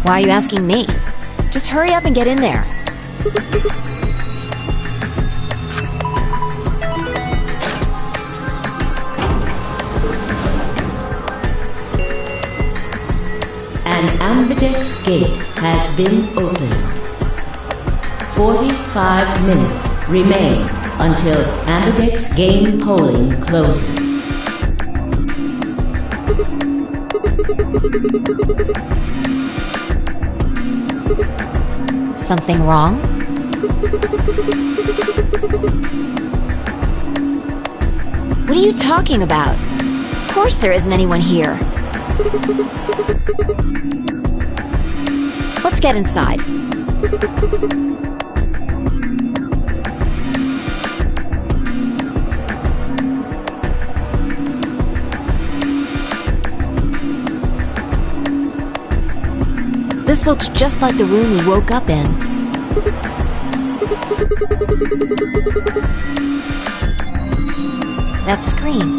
Why are you asking me? Just hurry up and get in there. An Ambidex gate has been opened. 45 minutes remain until Ambidex game polling closes. Something wrong? What are you talking about? Of course there isn't anyone here. Let's get inside. This looks just like the room we woke up in. That screen.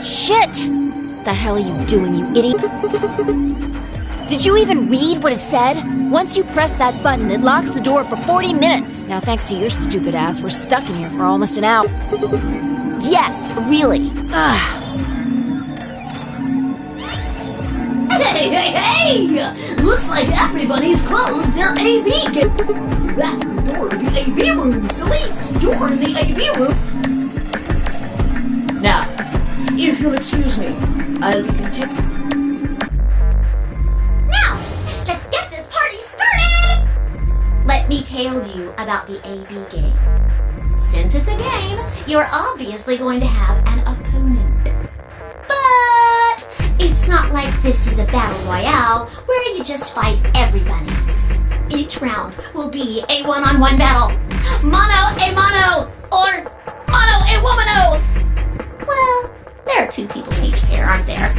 Shit! The hell are you doing, you idiot? Did you even read what it said? Once you press that button, it locks the door for 40 minutes. Now, thanks to your stupid ass, we're stuck in here for almost an hour. Yes, really. Hey! Looks like everybody's closed their AV gate. That's the door to the AV room, silly. You're in the AV room. Now, if you'll excuse me, I'll continue. Now, let's get this party started! Let me tell you about the AV game. Since it's a game, you're obviously going to have an opponent. But it's not like this is a battle royale where you just fight everybody. Each round will be a one-on-one battle. Mono a mono, or mono a womano. Well, there are two people in each pair, aren't there?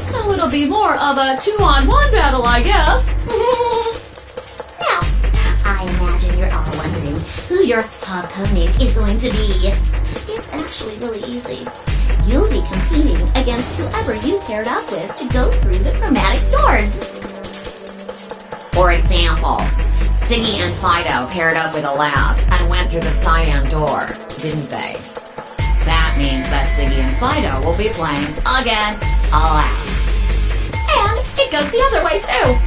So it'll be more of a 2-on-1 battle, I guess. Now, I imagine you're all wondering who your opponent is going to be. It's actually really easy. You'll be competing against whoever you paired up with to go through the chromatic doors. For example, Siggy and Fido paired up with Alas and went through the cyan door, didn't they? That means that Siggy and Fido will be playing against Alas. And it goes the other way, too.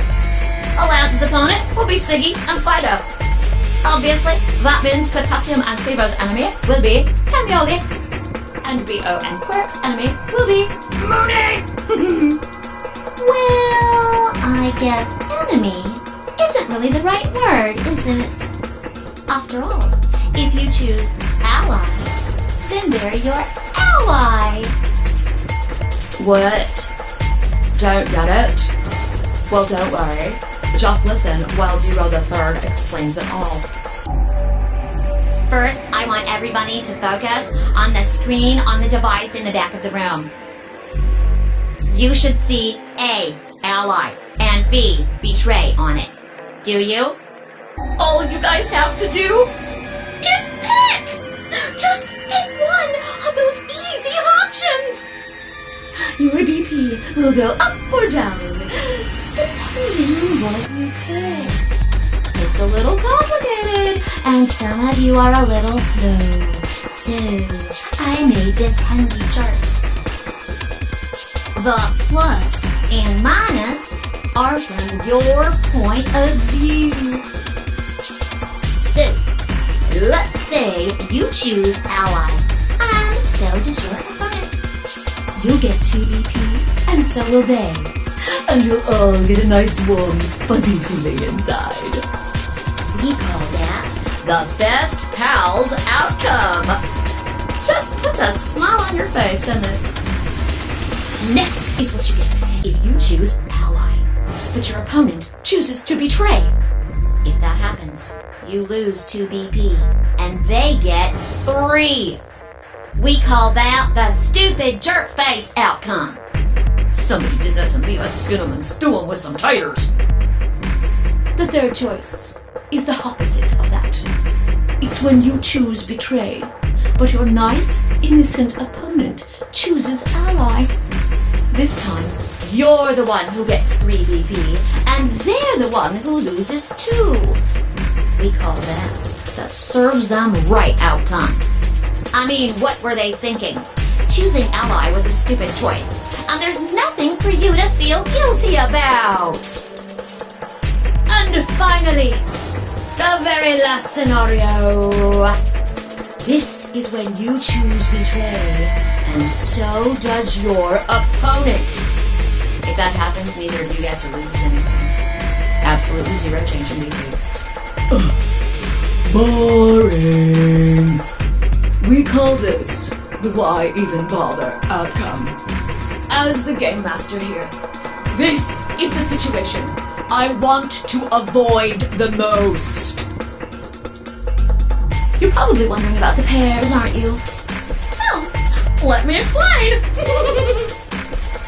Alas's opponent will be Siggy and Fido. Obviously, that means Potassium and Fibo's enemy will be Camioli. And B.O. and Quirk's enemy will be Mooney. Well, I guess enemy isn't really the right word, is it? After all, if you choose ally, then they're your ally. What? Don't get it? Well, don't worry. Just listen while Zero the Third explains it all. First, I want everybody to focus on the screen on the device in the back of the room. You should see A, ally, and B, betray on it. Do you? All you guys have to do is pick! Just pick one of those easy options! Your BP will go up or down, depending on what you pick. It's a little complicated, And some of you are a little slow. So, I made this handy chart. The plus and minus are from your point of view. So, let's say you choose ally, and so does your opponent. You'll get 2 BP, and so will they. And you'll all get a nice warm, fuzzy feeling inside. We call that the best pals outcome. Just puts a smile on your face, doesn't it? Next is what you get if you choose ally, but your opponent chooses to betray. If that happens, you lose 2 BP, and they get 3. We call that the stupid jerk face outcome. Somebody did that to me, I'd skin them and stew them with some taters. The third choice is the opposite of that. It's when you choose betray, but your nice, innocent opponent chooses ally. This time, you're the one who gets 3 BP, and they're the one who loses 2. We call that the serves them right outcome. I mean, what were they thinking? Choosing ally was a stupid choice, and there's nothing for you to feel guilty about. And finally, the very last scenario. This is when you choose betray, and so does your opponent. If that happens, neither of you gets or loses anything. Absolutely 0 change in BP. Boring. We call this the why even bother outcome. As the game master here, this is the situation I want to avoid the most. You're probably wondering about the pairs, aren't you? Well, let me explain.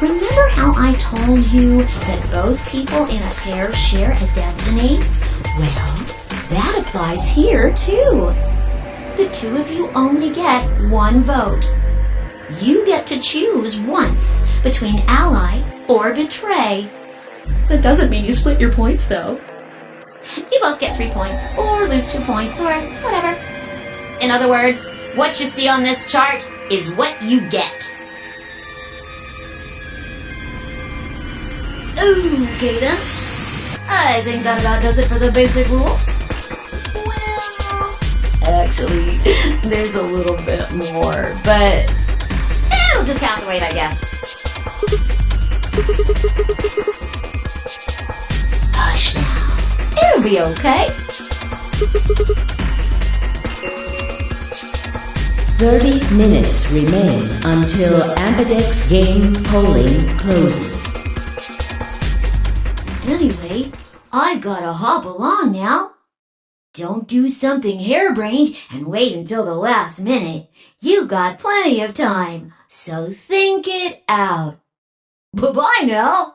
Remember how I told you that both people in a pair share a destiny? Well, that applies here too. The 2 of you only get 1 vote. You get to choose once between ally or betray. That doesn't mean you split your points, though. You both get 3 points, or lose 2 points, or whatever. In other words, what you see on this chart is what you get. Okay then. I think that about does it for the basic rules. Actually, there's a little bit more, but it'll just have to wait, I guess. Hush now. It'll be okay. 30 minutes remain until Ambidex game polling closes. Anyway, I've gotta hop along now. Don't do something harebrained and wait until the last minute. You got plenty of time, so think it out. Bye-bye now.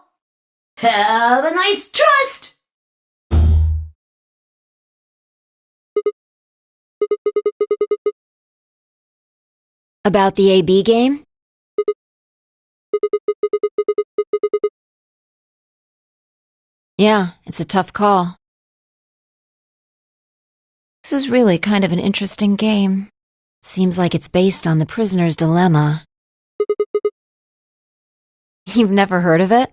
Have a nice trust. About the AB game? Yeah, it's a tough call. This is really kind of an interesting game. Seems like it's based on the prisoner's dilemma. You've never heard of it?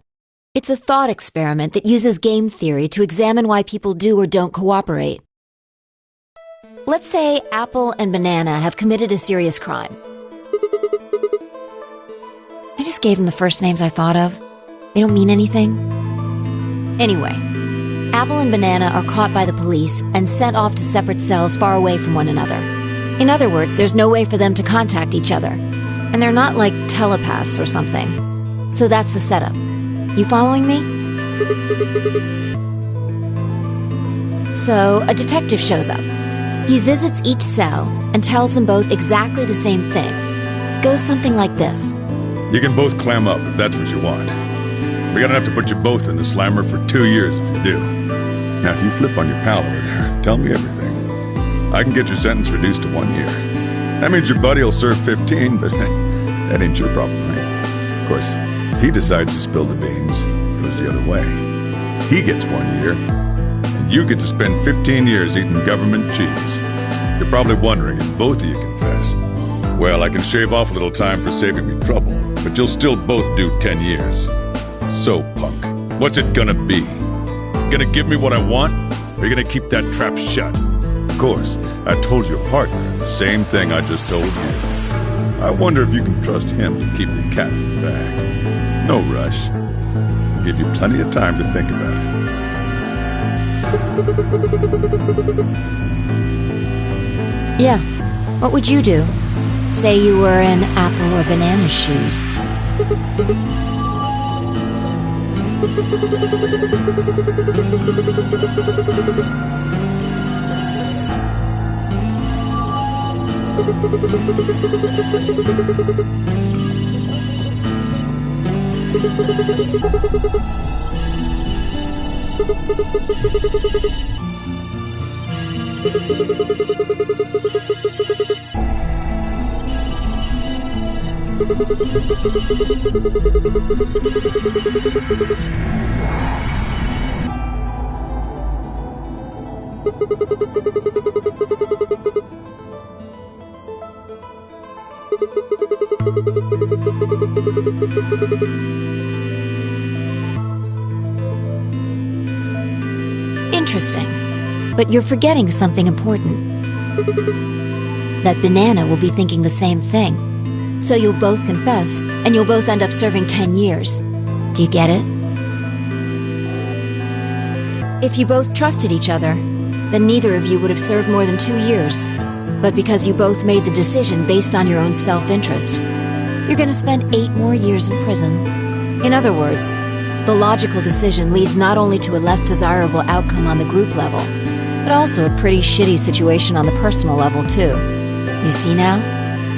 It's a thought experiment that uses game theory to examine why people do or don't cooperate. Let's say Apple and Banana have committed a serious crime. I just gave them the first names I thought of. They don't mean anything. Anyway, Apple and Banana are caught by the police and sent off to separate cells far away from one another. In other words, there's no way for them to contact each other. And they're not like telepaths or something. So that's the setup. You following me? So, a detective shows up. He visits each cell and tells them both exactly the same thing. It goes something like this. You can both clam up if that's what you want. We're gonna have to put you both in the slammer for 2 years if you do. Now, if you flip on your pal over there, tell me everything. I can get your sentence reduced to 1 year. That means your buddy will serve 15, but that ain't your problem, right? Of course, if he decides to spill the beans, it goes the other way. He gets 1 year, and you get to spend 15 years eating government cheese. You're probably wondering if both of you confess. Well, I can shave off a little time for saving me trouble, but you'll still both do 10 years. So, punk, what's it gonna be? Gonna give me what I want, or you gonna keep that trap shut? Of course, I told your partner the same thing I just told you. I wonder if you can trust him to keep the cat in the bag. No rush. I'll give you plenty of time to think about it. Yeah. What would you do? Say you were in Apple or Banana's shoes. Interesting. But you're forgetting something important. That Banana will be thinking the same thing. So you'll both confess, and you'll both end up serving 10 years. Do you get it? If you both trusted each other, then neither of you would have served more than 2 years. But because you both made the decision based on your own self-interest, you're gonna spend 8 more years in prison. In other words, the logical decision leads not only to a less desirable outcome on the group level, but also a pretty shitty situation on the personal level, too. You see now?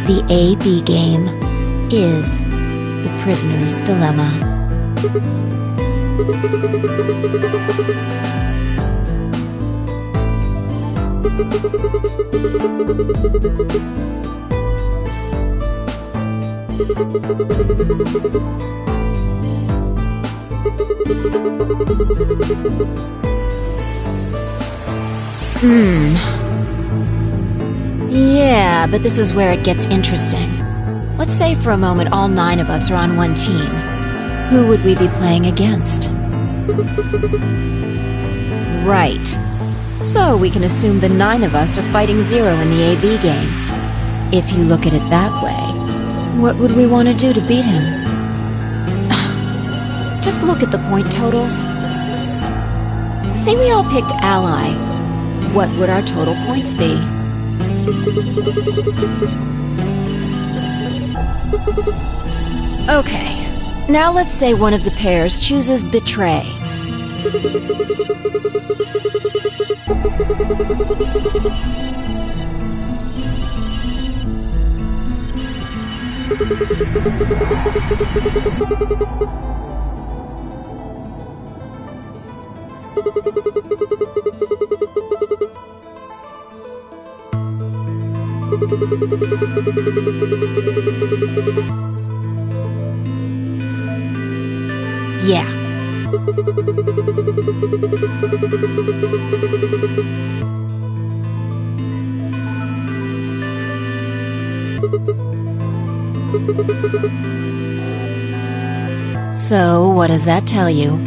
The A-B game is the prisoner's dilemma. Yeah, but this is where it gets interesting. Let's say for a moment all 9 of us are on one team. Who would we be playing against? Right. So we can assume the 9 of us are fighting Zero in the AB game. If you look at it that way, what would we want to do to beat him? Just look at the point totals. Say we all picked Ally. What would our total points be? Okay. Now let's say one of the pairs chooses Betray. Yeah. So, what does that tell you?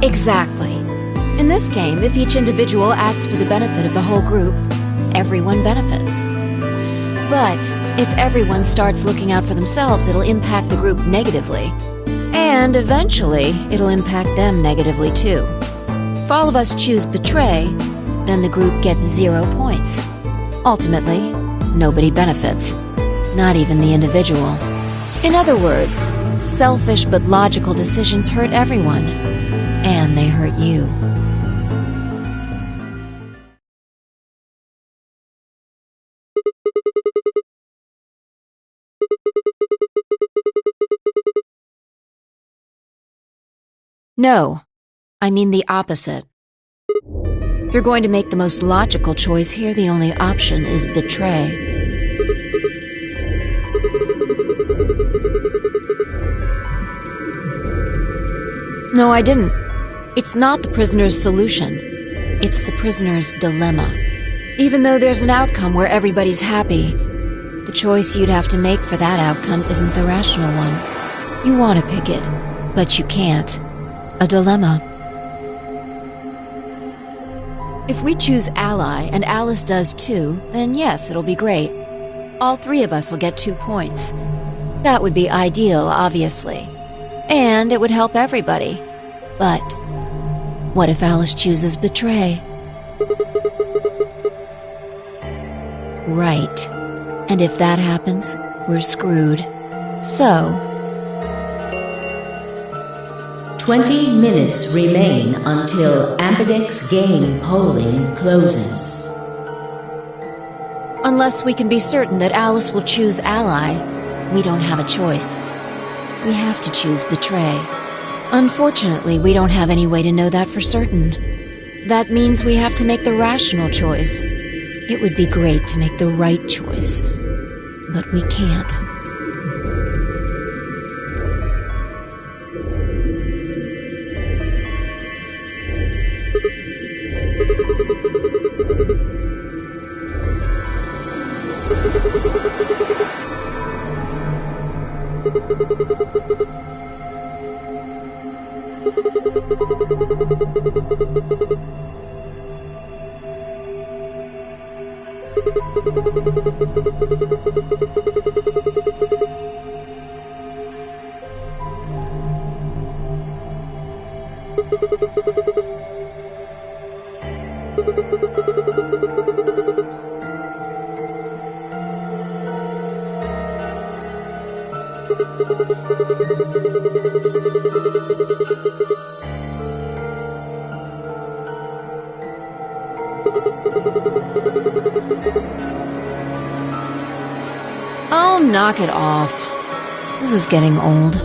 Exactly. In this game, if each individual acts for the benefit of the whole group, everyone benefits. But if everyone starts looking out for themselves, it'll impact the group negatively. And eventually, it'll impact them negatively too. If all of us choose Betray, then the group gets 0 points. Ultimately, nobody benefits. Not even the individual. In other words, selfish but logical decisions hurt everyone. And they hurt you. No, I mean the opposite. If you're going to make the most logical choice here, the only option is Betray. No, I didn't. It's not the prisoner's solution. It's the prisoner's dilemma. Even though there's an outcome where everybody's happy, the choice you'd have to make for that outcome isn't the rational one. You want to pick it, but you can't. A dilemma. If we choose Ally, and Alice does too, then yes, it'll be great. All three of us will get 2 points. That would be ideal, obviously. And it would help everybody. But what if Alice chooses Betray? Right. And if that happens, we're screwed. So 20 minutes remain until Ambidex game polling closes. unless we can be certain that Alice will choose Ally, we don't have a choice. We have to choose Betray. Unfortunately, we don't have any way to know that for certain. That means we have to make the rational choice. It would be great to make the right choice, but we can't. Oh, knock it off. This is getting old.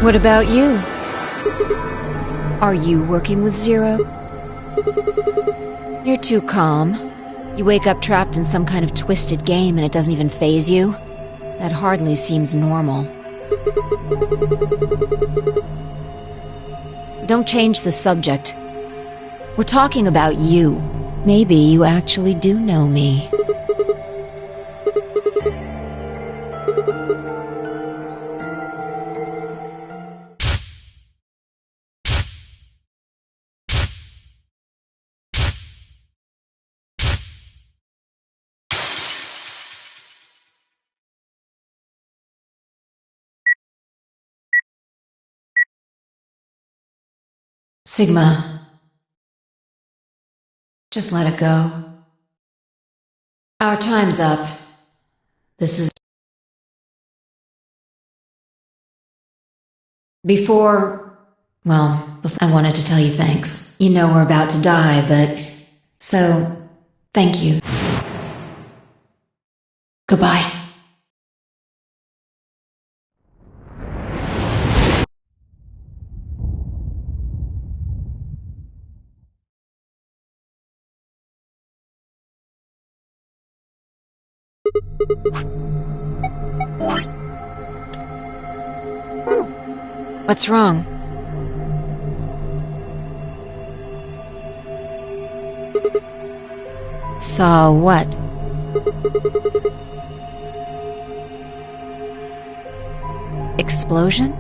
What about you? Are you working with Zero? You're too calm. You wake up trapped in some kind of twisted game and it doesn't even faze you? That hardly seems normal. Don't change the subject. We're talking about you. Maybe you actually do know me. Sigma. Just let it go. Our time's up. Before I wanted to tell you thanks. You know we're about to die, so, thank you. Goodbye. What's wrong? Saw what? Explosion?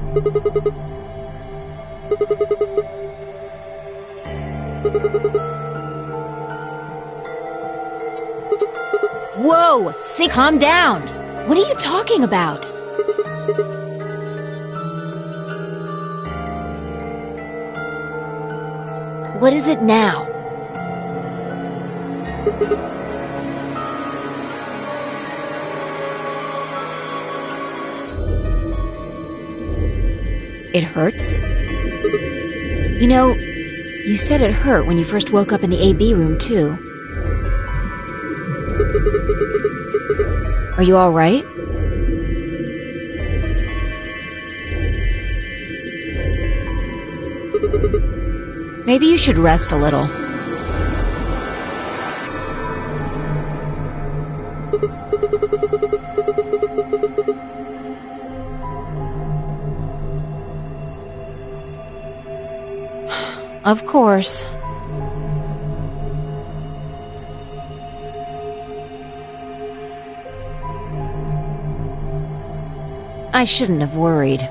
Whoa! Calm down! What are you talking about? What is it now? It hurts? You know, you said it hurt when you first woke up in the AB room, too. Are you all right? Maybe you should rest a little. Of course. I shouldn't have worried.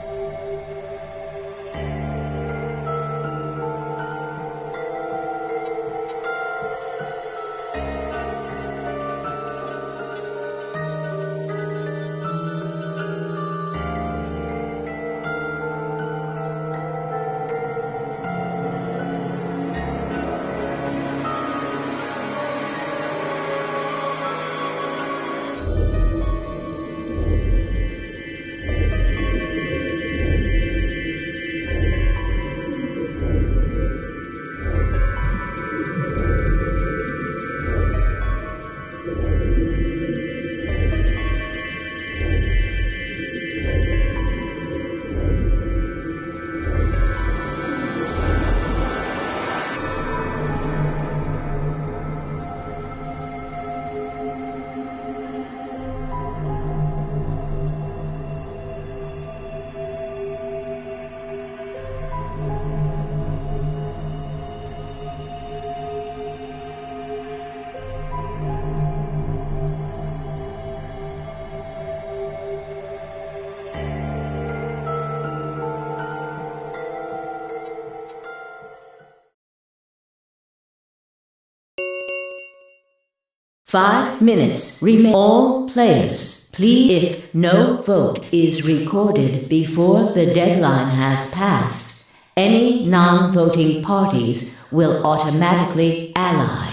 Five minutes remain. All players, please, if no vote is recorded before the deadline has passed, any non-voting parties will automatically ally.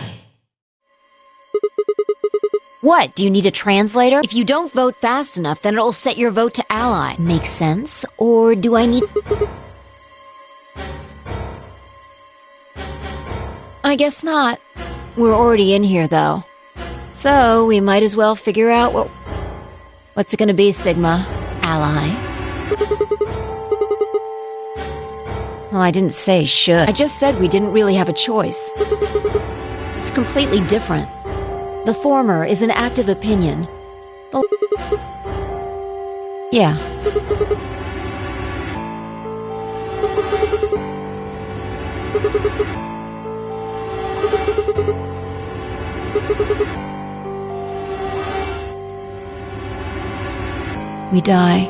What, do you need a translator? If you don't vote fast enough, then it'll set your vote to ally. Makes sense? Or do I need... I guess not. We're already in here, though. So, we might as well figure out what's it gonna be, Sigma? Ally? Well, I didn't say should. I just said we didn't really have a choice. It's completely different. The former is an active opinion. Yeah. We die.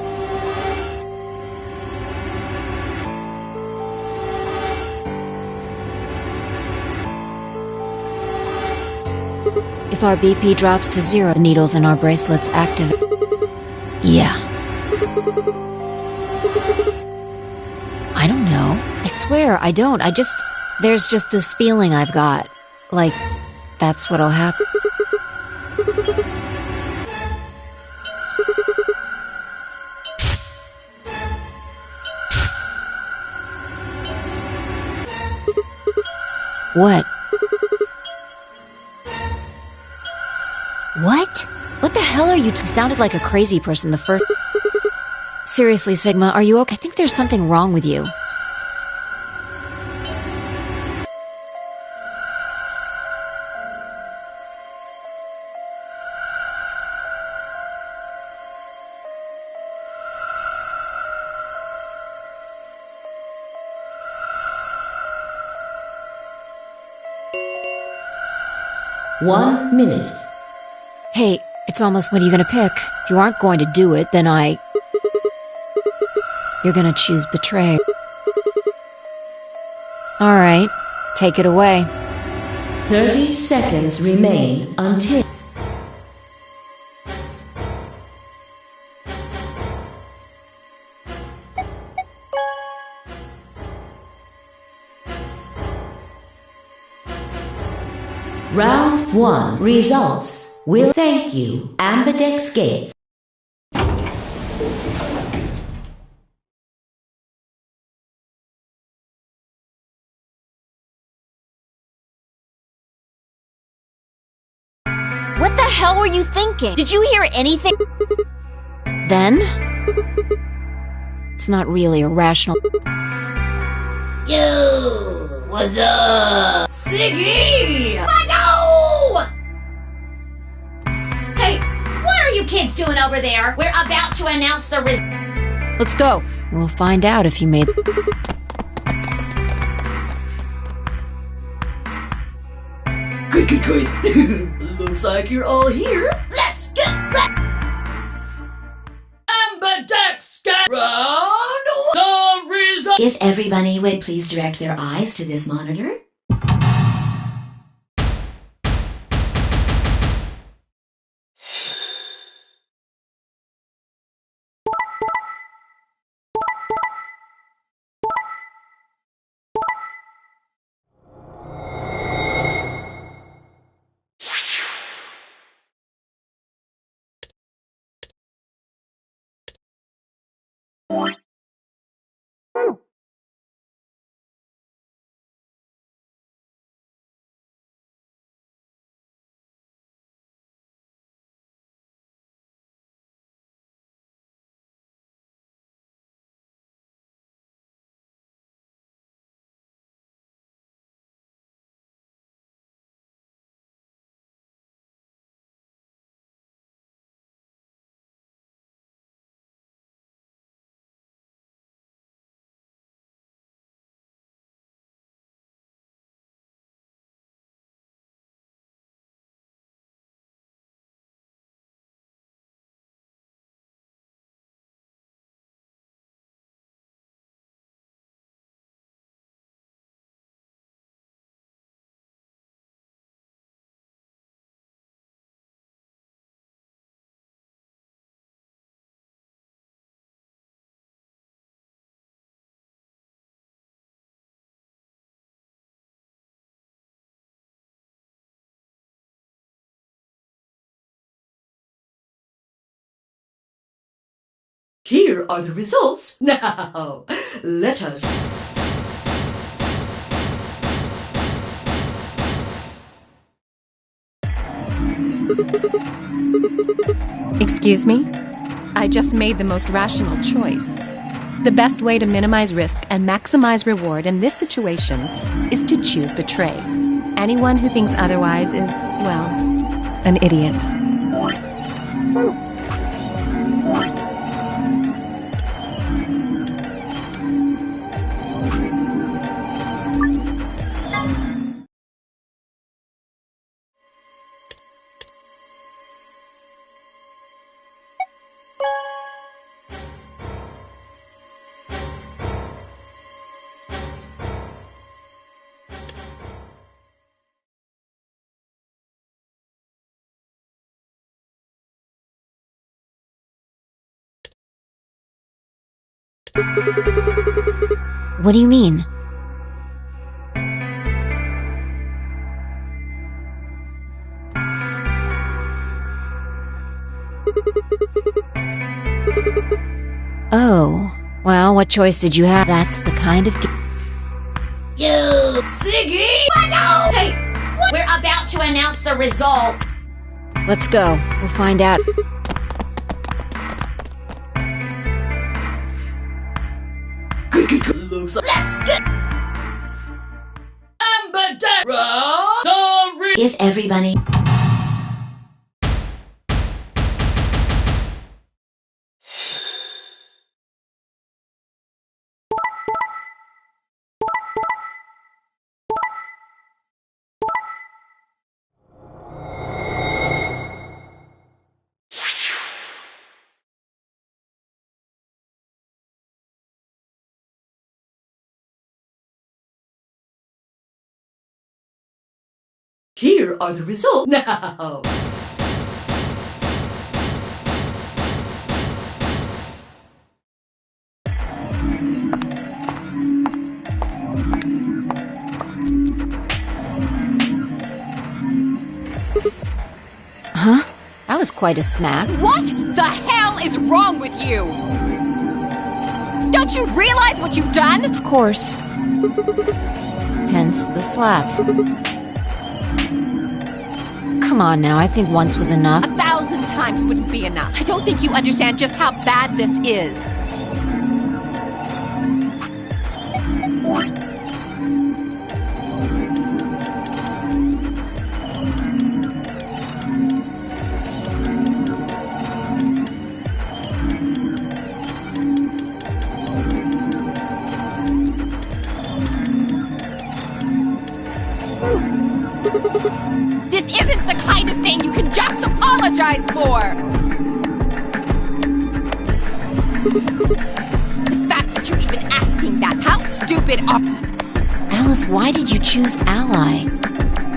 If our BP drops to 0, the needles in our bracelets activate. Yeah. I don't know. I swear, I don't. There's just this feeling I've got. Like, that's what'll happen. What? What? What the hell are you You sounded like a crazy person the first... Seriously, Sigma, are you okay? I think there's something wrong with you. One minute. Hey, it's almost... What are you gonna pick? If you aren't going to do it, then You're gonna choose betray. Alright, take it away. 30 seconds remain until... Round 1 results will thank you, Ambidex Gates. What the hell were you thinking? Did you hear anything? Then? It's not really a rational... You What's up? Siggy! Fido! Hey, what are you kids doing over there? We're about to announce the Let's go. We'll find out if you made... Good. Looks like you're all here. Let's get back! Ambidextrous round the result. If everybody would please direct their eyes to this monitor. Here are the results. Now, let us... Excuse me? I just made the most rational choice. The best way to minimize risk and maximize reward in this situation is to choose betray. Anyone who thinks otherwise is, well, an idiot. What do you mean? Oh, well, what choice did you have? That's the kind of... Yo, Siggy! Fido! Hey, what? We're about to announce the result. Let's go. We'll find out. Good. Looks like... Let's get... Ambidextrous round the If everybody... Here are the results. Now. Huh? That was quite a smack. What the hell is wrong with you? Don't you realize what you've done? Of course. Hence the slaps. Come on now, I think once was enough. 1,000 times wouldn't be enough. I don't think you understand just how bad this is. the kind of thing you can just apologize for! The fact that you're even asking that, how stupid are... Alice, why did you choose Ally?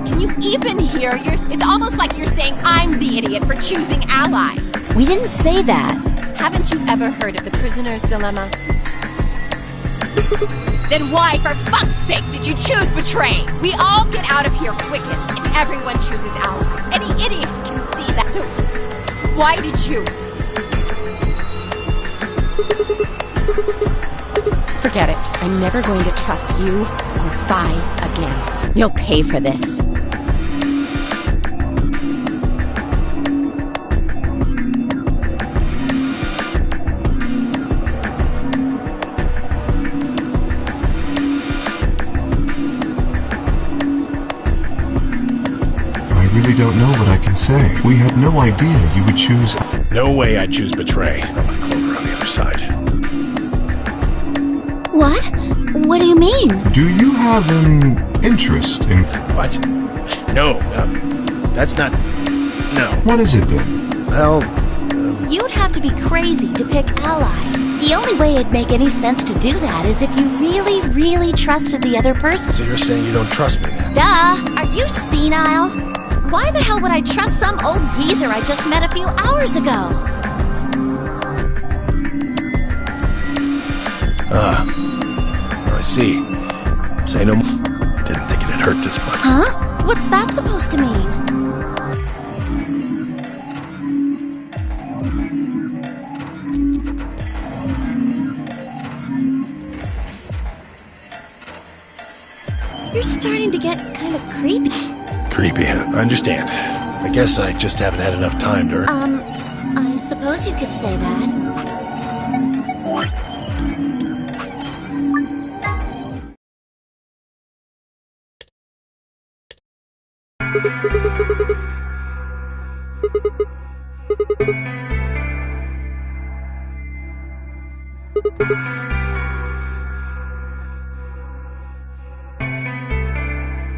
Can you even hear yourself? It's almost like you're saying I'm the idiot for choosing Ally. We didn't say that. Haven't you ever heard of the prisoner's dilemma? Then why, for fuck's sake, did you choose Betray? We all get out of here quickest if everyone chooses Ally. Any idiot can see that. So, why did you? Forget it. I'm never going to trust you or Phi again. You'll pay for this. I really don't know what I can say. We had no idea you would choose... No way I'd choose Betray. Not with Clover on the other side. What? What do you mean? Do you have an interest in... What? No, that's not... No. What is it then? Well, You'd have to be crazy to pick Ally. The only way it'd make any sense to do that is if you really, really trusted the other person. so you're saying you don't trust me then? Duh! Are you senile? Why the hell would I trust some old geezer I just met a few hours ago? I see. Say no more. Didn't think it'd hurt this much. Huh? What's that supposed to mean? You're starting to get kind of creepy. Creepy, huh? I understand. I guess I just haven't had enough time to... I suppose you could say that.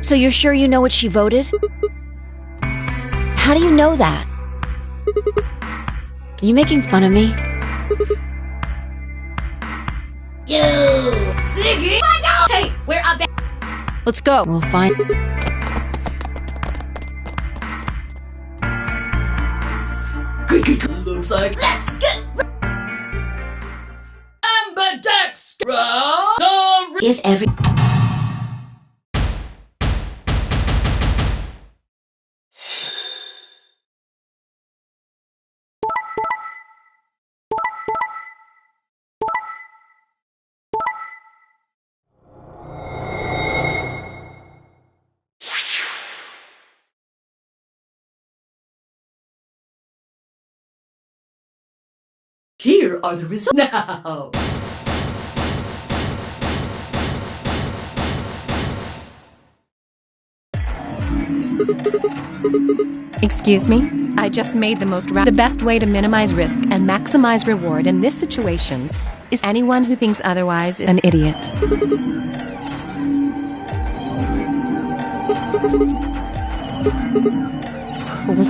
So you're sure you know what she voted? How do you know that? Are you making fun of me? You, Siggy! Hey, we're up. Let's go. We'll find... Looks like let's get ambidextrous. If every... Here are the results now. Excuse me? I just made the best way to minimize risk and maximize reward in this situation is anyone who thinks otherwise is an idiot.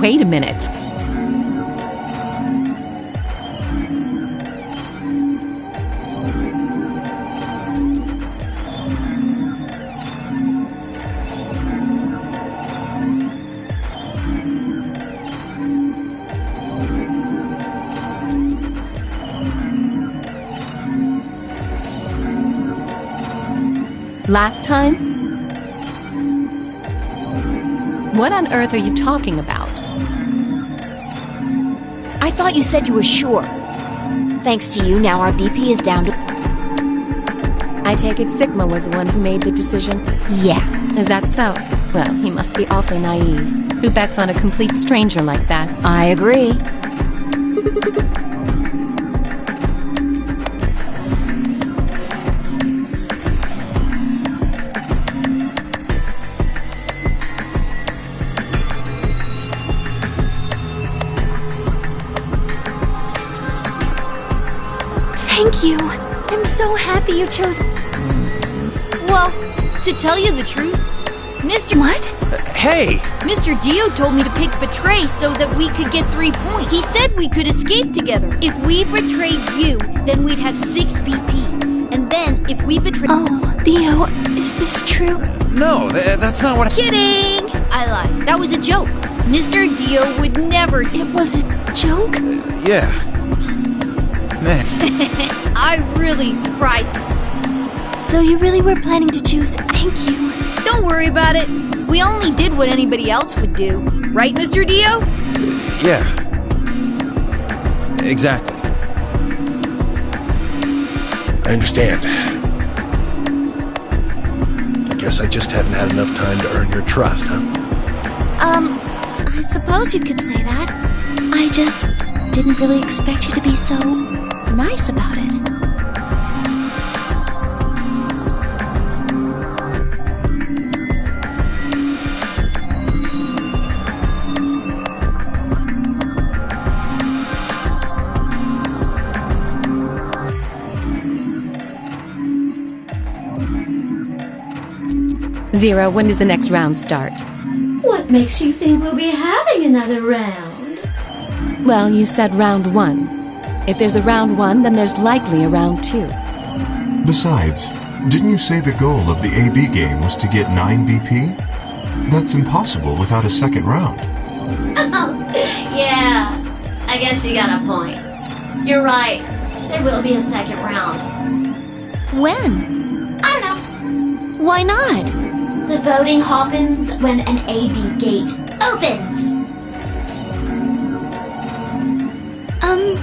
Wait a minute. Last time? What on earth are you talking about? I thought you said you were sure. Thanks to you, now our BP is down to... I take it Sigma was the one who made the decision? Yeah. Is that so? Well, he must be awfully naive. Who bets on a complete stranger like that? I agree. Thank you. I'm so happy you chose... Well, to tell you the truth, Mr. What? Hey! Mr. Dio told me to pick Betray so that we could get 3 points. He said we could escape together. If we betrayed you, then we'd have 6 BP. And then, if we betray... Oh, Dio, is this true? No, that's not what I... Kidding! I lied. That was a joke. Mr. Dio would never... It was a joke? Yeah. Man. I really surprised you. So you really were planning to choose... Thank you. Don't worry about it. We only did what anybody else would do. Right, Mr. Dio? Yeah. Exactly. I understand. I guess I just haven't had enough time to earn your trust, huh? I suppose you could say that. I just didn't really expect you to be so nice about it. Zero, when does the next round start? What makes you think we'll be having another round? Well, you said round 1. If there's a round 1, then there's likely a round 2. Besides, didn't you say the goal of the AB game was to get 9 BP? That's impossible without a second round. Oh, yeah. I guess you got a point. You're right. There will be a second round. When? I don't know. Why not? The voting happens when an AB gate opens.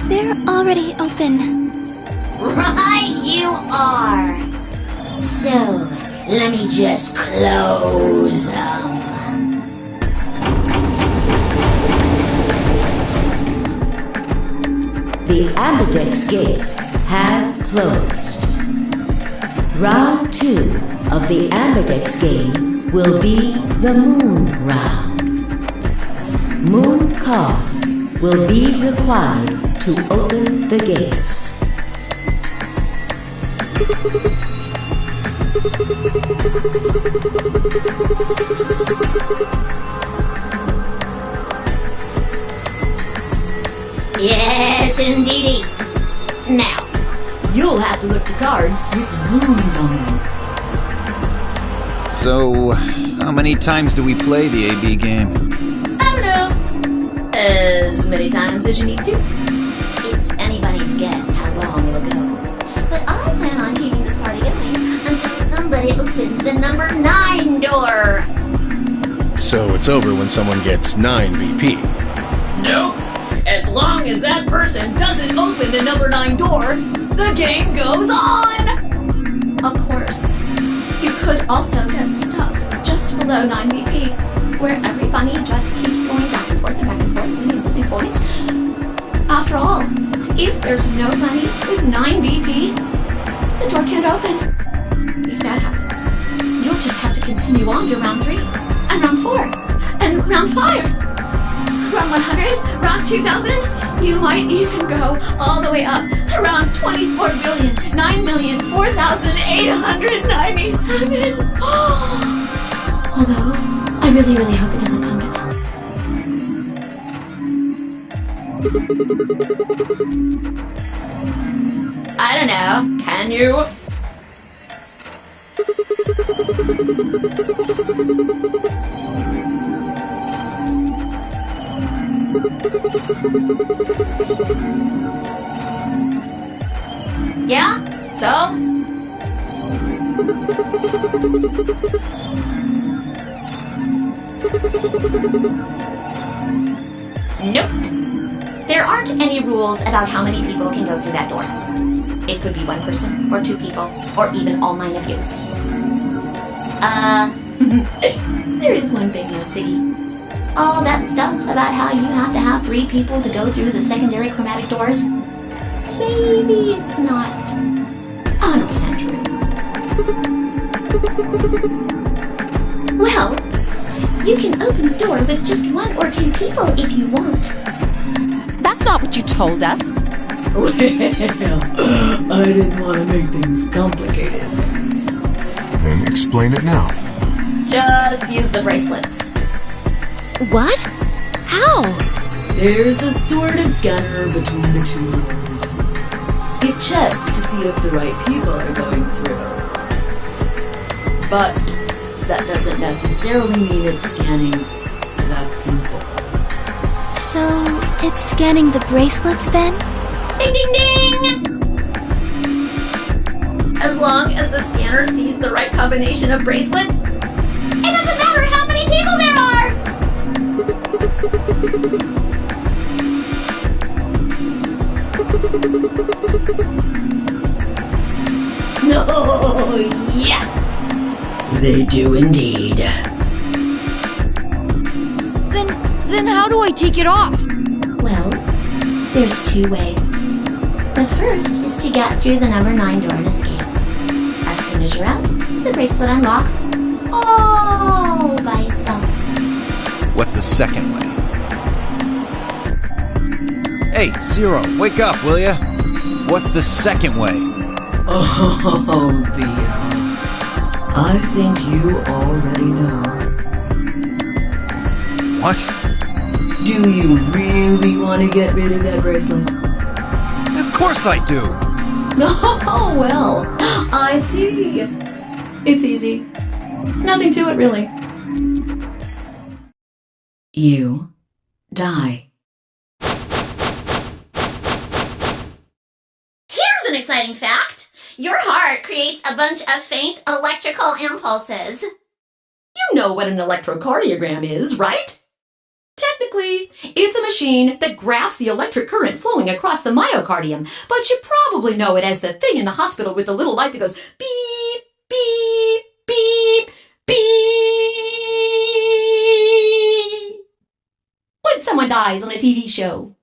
They're already open. Right you are. So, let me just close them. The Ambidex gates have closed. Round 2 of the Ambidex game will be the Moon Round. Moon cards will be required to open the gates. Yes, indeedy. Now, you'll have to look for cards with moons on them. So, how many times do we play the AB game? I don't know. As many times as you need to. It's anybody's guess how long it'll go. But I plan on keeping this party going until somebody opens the number 9 door. So it's over when someone gets 9 BP. Nope. As long as that person doesn't open the number 9 door, the game goes on! Of course. You could also get stuck just below 9 BP, where every bunny just keeps going back and forth, winning and losing points. After all, if there's no bunny with 9 BP, the door can't open. If that happens, you'll just have to continue on to round 3, and round 4, and round 5. Round 100, round 2000, you might even go all the way up to round 24,9,004,897. Although, I really, really hope it doesn't come to that. I don't know, can you? Yeah? So? Nope. There aren't any rules about how many people can go through that door. It could be 1 person, or 2 people, or even all 9 of you. There is one thing though, Siggy. All that stuff about how you have to have 3 people to go through the secondary chromatic doors, maybe it's not 100% true. Well, you can open the door with just 1 or 2 people if you want. That's not what you told us. Well, I didn't want to make things complicated. Then explain it now. Just use the bracelets. What? How? There's a sort of scanner between the two doors. It checks to see if the right people are going through. But that doesn't necessarily mean it's scanning the people. So, it's scanning the bracelets then? Ding ding ding! As long as the scanner sees the right combination of bracelets, it doesn't matter how many people there are! No, yes! They do indeed. Then how do I take it off? Well, there's two ways. The first is to get through the number 9 door and escape. As soon as you're out, the bracelet unlocks all by itself. What's the second way? Hey, Zero, wake up, will ya? What's the second way? Oh, Theo. I think you already know. What? Do you really want to get rid of that bracelet? Of course I do! Oh, well, I see. It's easy. Nothing to it, really. You die. Here's an exciting fact. Your heart creates a bunch of faint electrical impulses. You know what an electrocardiogram is, right? Technically, it's a machine that graphs the electric current flowing across the myocardium, but you probably know it as the thing in the hospital with the little light that goes beep, beep, beep, beep when someone dies on a TV show.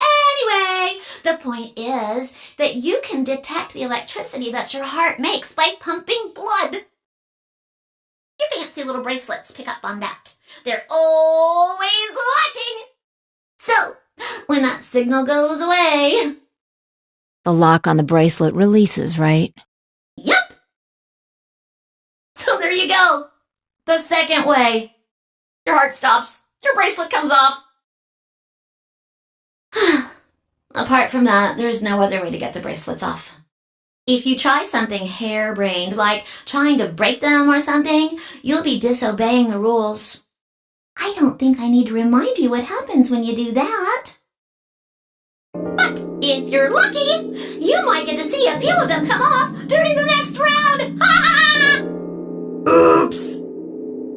Anyway, the point is that you can detect the electricity that your heart makes by pumping blood. Your fancy little bracelets pick up on that. They're always watching. So, when that signal goes away... The lock on the bracelet releases, right? Yep. So there you go. The second way. Your heart stops. Your bracelet comes off. Apart from that, there's no other way to get the bracelets off. If you try something harebrained, like trying to break them or something, you'll be disobeying the rules. I don't think I need to remind you what happens when you do that. But if you're lucky, you might get to see a few of them come off during the next round. Ha ha! Oops.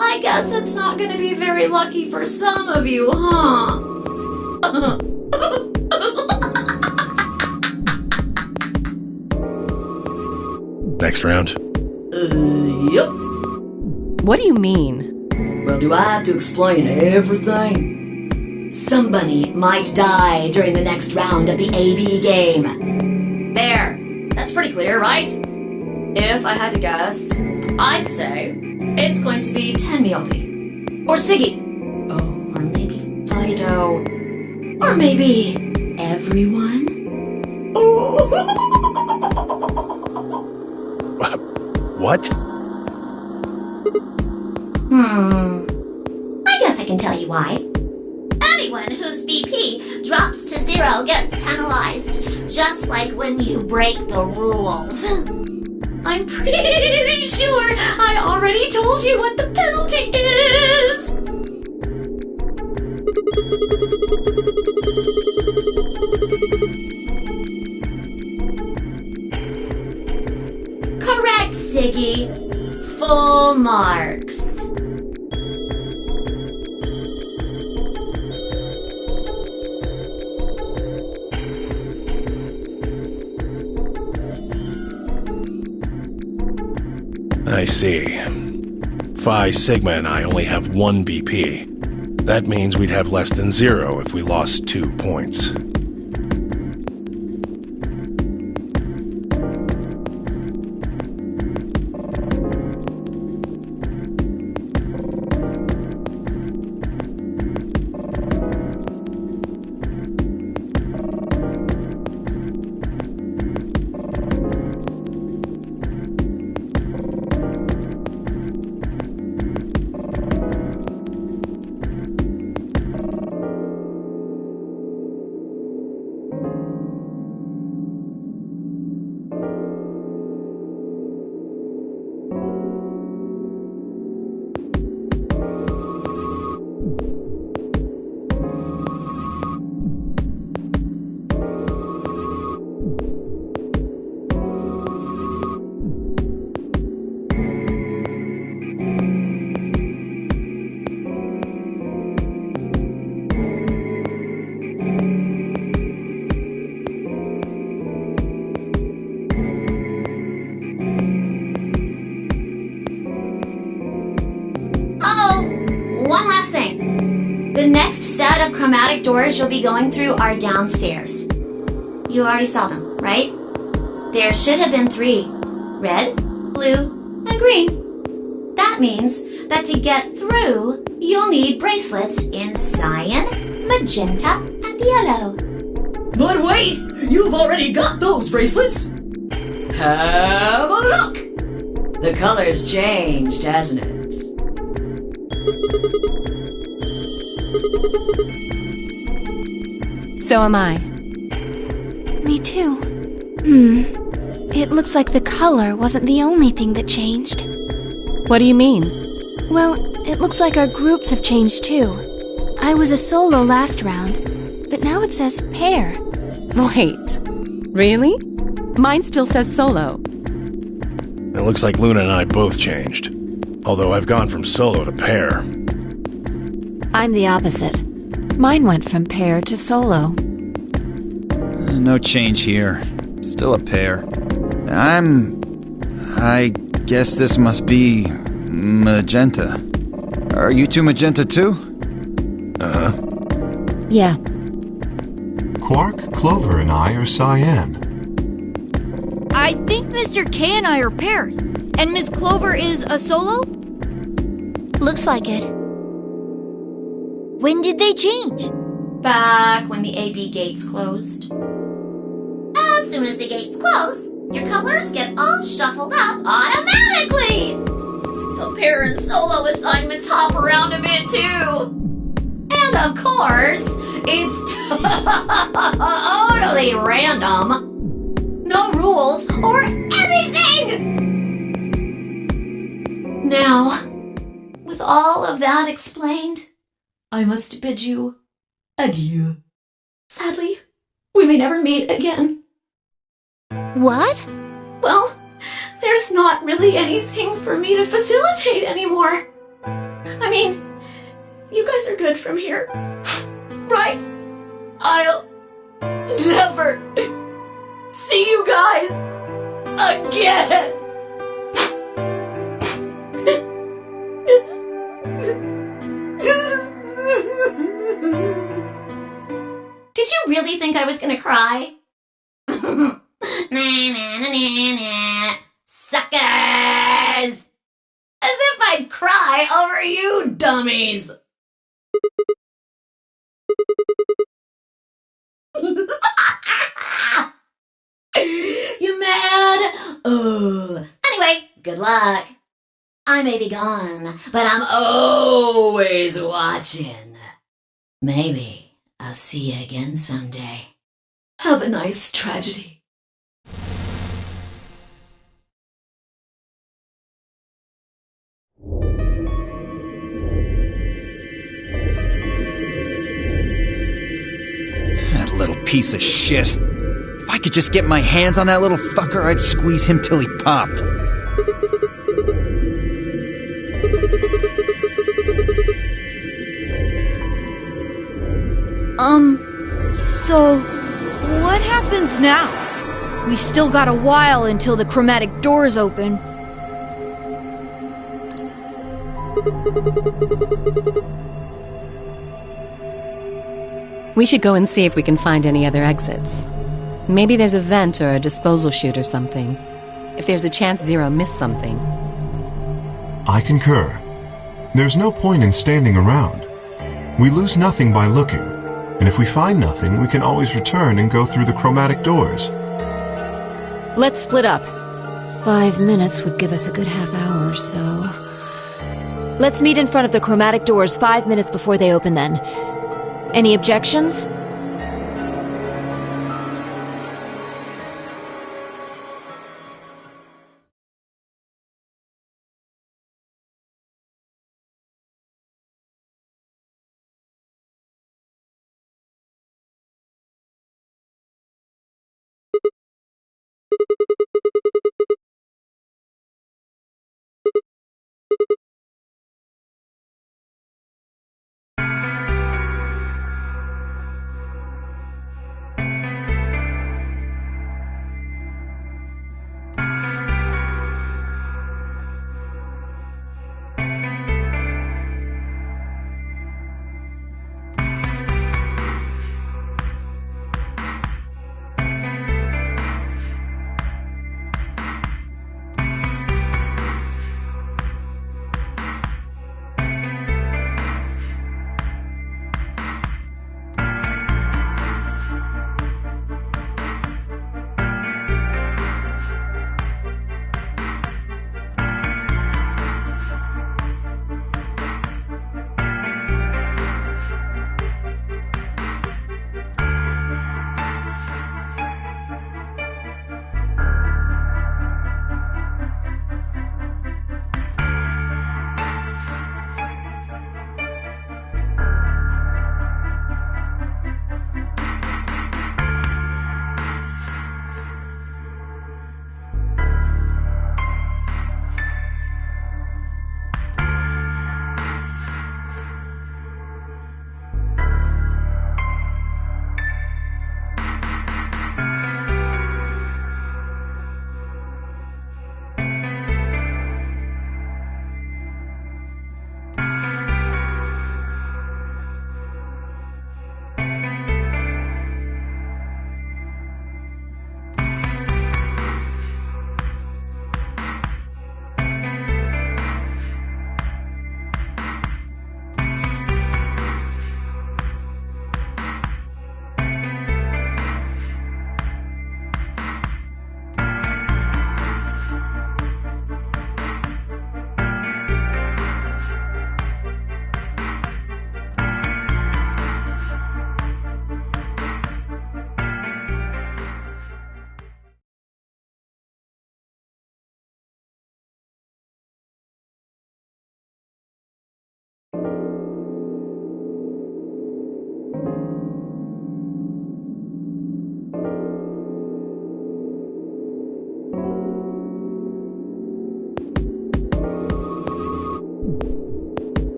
I guess it's not going to be very lucky for some of you, huh? Next round. Yep. What do you mean? Well, do I have to explain everything? Somebody might die during the next round of the AB game. There. That's pretty clear, right? If I had to guess, I'd say it's going to be Tenmyaldi. Or Siggy. Oh, or maybe Fido. Or maybe everyone? What? I guess I can tell you why. Anyone whose BP drops to 0 gets penalized, just like when you break the rules. I'm pretty sure I already told you what the penalty is! Correct, Siggy. Full marks. I see. Phi Sigma and I only have 1 BP. That means we'd have less than 0 if we lost 2 points. chromatic doors you'll be going through are downstairs. You already saw them, right? There should have been 3. Red, blue, and green. That means that to get through, you'll need bracelets in cyan, magenta, and yellow. But wait! You've already got those bracelets! Have a look! The color's changed, hasn't it? So am I. Me too. It looks like the color wasn't the only thing that changed. What do you mean? Well, it looks like our groups have changed too. I was a solo last round, but now it says pair. Wait. Really? Mine still says solo. It looks like Luna and I both changed. Although I've gone from solo to pair. I'm the opposite. Mine went from pair to solo. No change here. Still a pair. I guess this must be magenta. Are you two magenta too? Uh-huh. Yeah. Quark, Clover, and I are cyan. I think Mr. K and I are pairs. And Miss Clover is a solo? Looks like it. When did they change? Back when the AB gates closed. As soon as the gates close, your colors get all shuffled up automatically. The pair and solo assignments hop around a bit too. And of course, it's totally random. No rules or anything! Now, with all of that explained, I must bid you adieu. Sadly, we may never meet again. What? Well, there's not really anything for me to facilitate anymore. I mean, you guys are good from here, right? I'll never see you guys again. Did you really think I was gonna cry? Nah, nah, nah, nah, nah. Suckers! As if I'd cry over you dummies! You mad? Anyway, good luck. I may be gone, but I'm always watching. Maybe I'll see you again someday. Have a nice tragedy. That little piece of shit. If I could just get my hands on that little fucker, I'd squeeze him till he popped. So what happens now? We've still got a while until the chromatic doors open. We should go and see if we can find any other exits. Maybe there's a vent or a disposal chute or something. If there's a chance Zero missed something. I concur. There's no point in standing around. We lose nothing by looking, and if we find nothing, we can always return and go through the chromatic doors. Let's split up. 5 minutes would give us a good half hour or so. Let's meet in front of the chromatic doors 5 minutes before they open then. Any objections?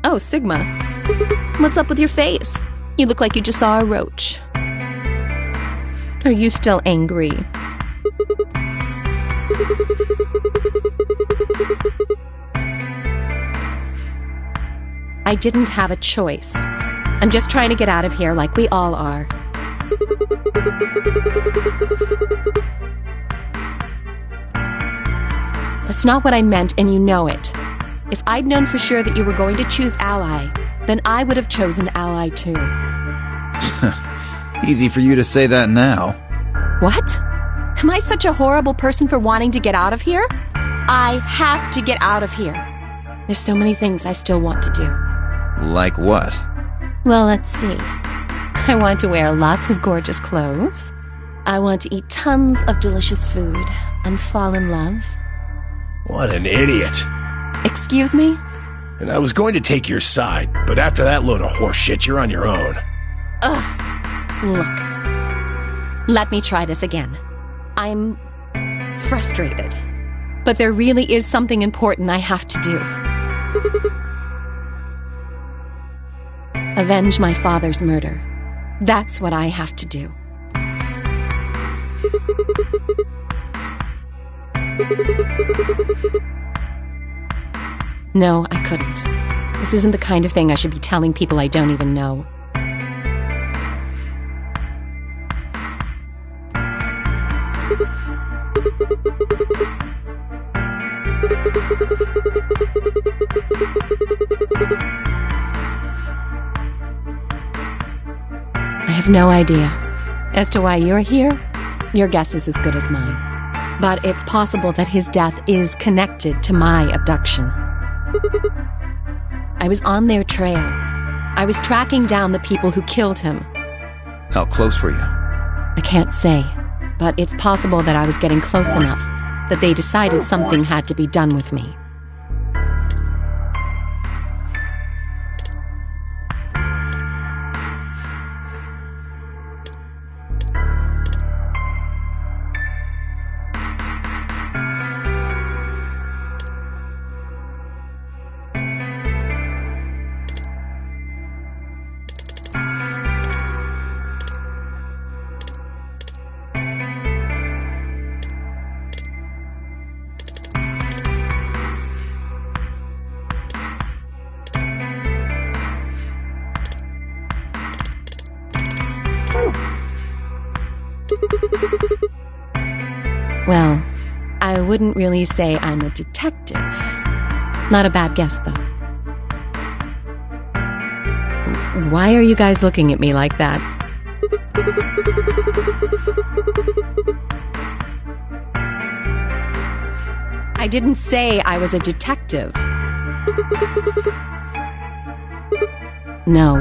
Oh, Sigma. What's up with your face? You look like you just saw a roach. Are you still angry? I didn't have a choice. I'm just trying to get out of here like we all are. That's not what I meant, and you know it. If I'd known for sure that you were going to choose Ally, then I would have chosen Ally too. Easy for you to say that now. What? Am I such a horrible person for wanting to get out of here? I have to get out of here. There's so many things I still want to do. Like what? Well, let's see. I want to wear lots of gorgeous clothes. I want to eat tons of delicious food and fall in love. What an idiot. Excuse me? And I was going to take your side, but after that load of horse shit, you're on your own. Ugh. Look. Let me try this again. I'm frustrated. But there really is something important I have to do. Avenge my father's murder. That's what I have to do. No, I couldn't. This isn't the kind of thing I should be telling people I don't even know. I have no idea. As to why you're here, your guess is as good as mine. But it's possible that his death is connected to my abduction. I was on their trail. I was tracking down the people who killed him. How close were you? I can't say, but it's possible that I was getting close enough that they decided something had to be done with me. Well, I wouldn't really say I'm a detective. Not a bad guess, though. Why are you guys looking at me like that? I didn't say I was a detective. No.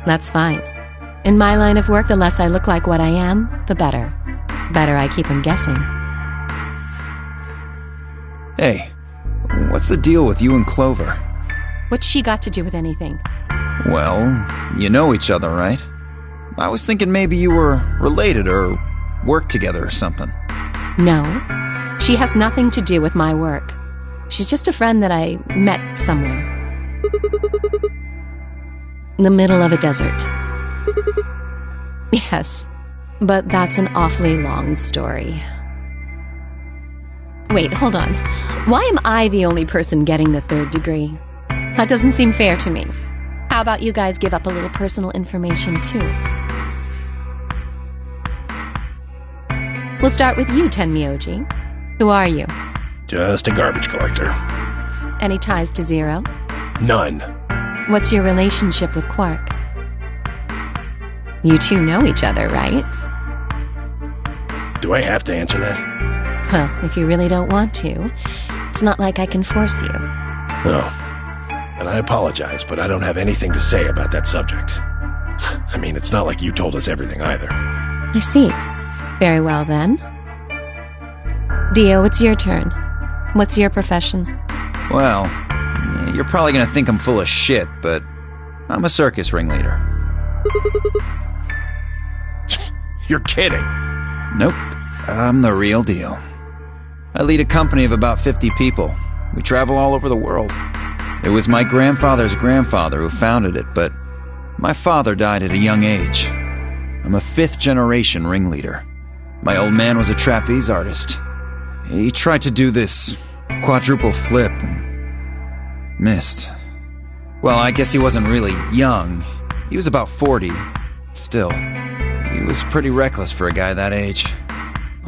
That's fine. In my line of work, the less I look like what I am, the better. Better I keep them guessing. Hey, what's the deal with you and Clover? What's she got to do with anything? Well, you know each other, right? I was thinking maybe you were related or worked together or something. No. She has nothing to do with my work. She's just a friend that I met somewhere. In the middle of a desert. Yes, but that's an awfully long story. Wait, hold on. Why am I the only person getting the 3rd degree? That doesn't seem fair to me. How about you guys give up a little personal information, too? We'll start with you, Tenmyoji. Who are you? Just a garbage collector. Any ties to Zero? None. What's your relationship with Quark? You two know each other, right? Do I have to answer that? Well, if you really don't want to, it's not like I can force you. No. And I apologize, but I don't have anything to say about that subject. I mean, it's not like you told us everything either. I see. Very well, then. Dio, it's your turn. What's your profession? Well, you're probably gonna think I'm full of shit, but I'm a circus ringleader. You're kidding. Nope. I'm the real deal. I lead a company of about 50 people. We travel all over the world. It was my grandfather's grandfather who founded it, but my father died at a young age. I'm a 5th-generation ringleader. My old man was a trapeze artist. He tried to do this quadruple flip and missed. Well, I guess he wasn't really young. He was about 40. Still, he was pretty reckless for a guy that age.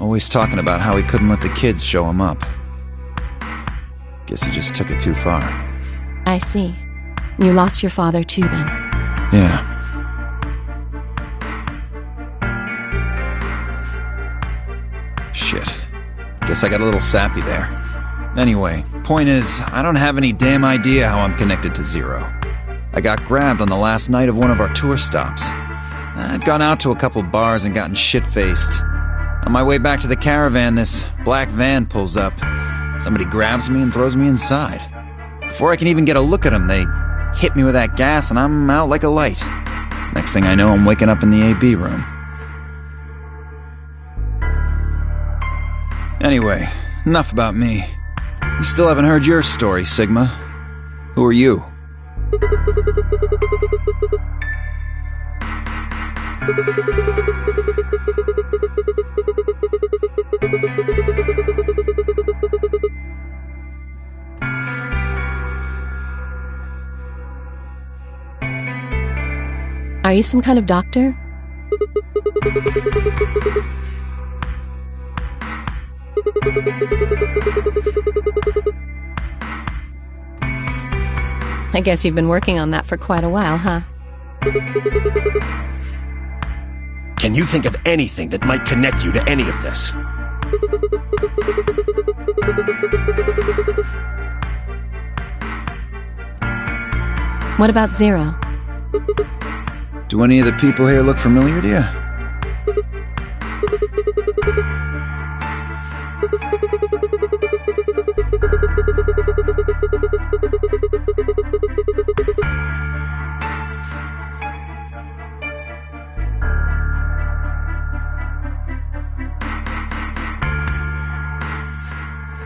Always talking about how he couldn't let the kids show him up. Guess he just took it too far. I see. You lost your father too, then. Yeah. Shit. Guess I got a little sappy there. Anyway, point is, I don't have any damn idea how I'm connected to Zero. I got grabbed on the last night of one of our tour stops. I'd gone out to a couple bars and gotten shit-faced. On my way back to the caravan, this black van pulls up. Somebody grabs me and throws me inside. Before I can even get a look at them, they hit me with that gas and I'm out like a light. Next thing I know, I'm waking up in the AB room. Anyway, enough about me. You still haven't heard your story, Sigma. Who are you? Are you some kind of doctor? I guess you've been working on that for quite a while, huh? Can you think of anything that might connect you to any of this? What about Zero? Do any of the people here look familiar to you?